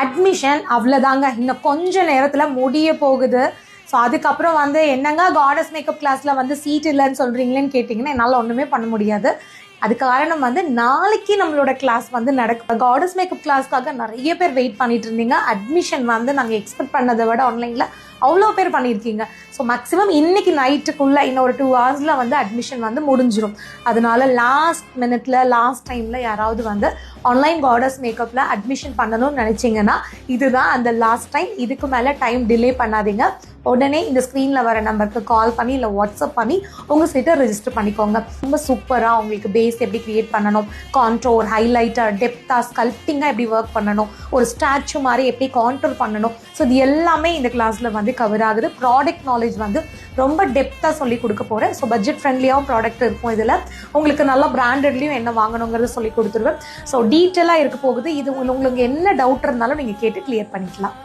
Admission அவ்வளோதாங்க, இன்னும் கொஞ்சம் நேரத்தில் முடிய போகுது. ஸோ அதுக்கப்புறம் வந்து என்னங்க காடஸ் மேக்கப் கிளாஸில் வந்து சீட் இல்லைன்னு சொல்கிறீங்களேன்னு கேட்டிங்கன்னா என்னால் ஒன்றுமே பண்ண முடியாது. அதுக்கு காரணம் வந்து நாளைக்கு நம்மளோட கிளாஸ் வந்து நடக்கும். காடஸ் மேக்கப் கிளாஸ்க்காக நிறைய பேர் வெயிட் பண்ணிட்டு இருந்தீங்க. அட்மிஷன் வந்து நாங்கள் எக்ஸ்பெக்ட் பண்ணதை விட ஆன்லைனில் அவ்வளோ பேர் பண்ணியிருக்கீங்க. ஸோ மேக்ஸிமம் இன்னைக்கு நைட்டுக்குள்ளே இன்னும் ஒரு 2 hours வந்து அட்மிஷன் வந்து முடிஞ்சிடும். அதனால லாஸ்ட் மினிட்ல லாஸ்ட் டைமில் யாராவது வந்து ஆன்லைன் காடஸ் மேக்கப்பில் அட்மிஷன் பண்ணணும்னு நினச்சிங்கன்னா இதுதான் அந்த லாஸ்ட் டைம். இதுக்கு மேலே டைம் டிலே பண்ணாதீங்க. உடனே இந்த ஸ்க்ரீனில் வர நம்பருக்கு கால் பண்ணி இல்லை வாட்ஸ்அப் பண்ணி உங்கள் சீட்டை ரெஜிஸ்டர் பண்ணிக்கோங்க. ரொம்ப சூப்பராக உங்களுக்கு பேஸ் எப்படி க்ரியேட் பண்ணணும், கான்ட்ரோர், ஹைலைட்டர், டெப்த்தாக, ஸ்கல்ப்டிங்காக எப்படி ஒர்க் பண்ணணும், ஒரு ஸ்டாச்சு மாதிரி எப்படி கான்ட்ரோர் பண்ணணும். ஸோ இது எல்லாமே இந்த கிளாஸில் வந்து கவர் ஆகுது. ப்ராடக்ட் நாலேஜ் வந்து ரொம்ப டெப்த்தாக சொல்லி கொடுக்க போகிறேன். ஸோ பட்ஜெட் ஃப்ரெண்ட்லியாகவும் ப்ராடக்ட் இருக்கும். இதில் உங்களுக்கு நல்லா பிராண்டட்லேயும் என்ன வாங்கணுங்கிறத சொல்லி கொடுத்துருவேன். ஸோ டீட்டெயிலாக இருக்க போகுது. இது உங்களுக்கு என்ன டவுட் இருந்தாலும் நீங்கள் கேட்டு கிளியர் பண்ணிக்கலாம்.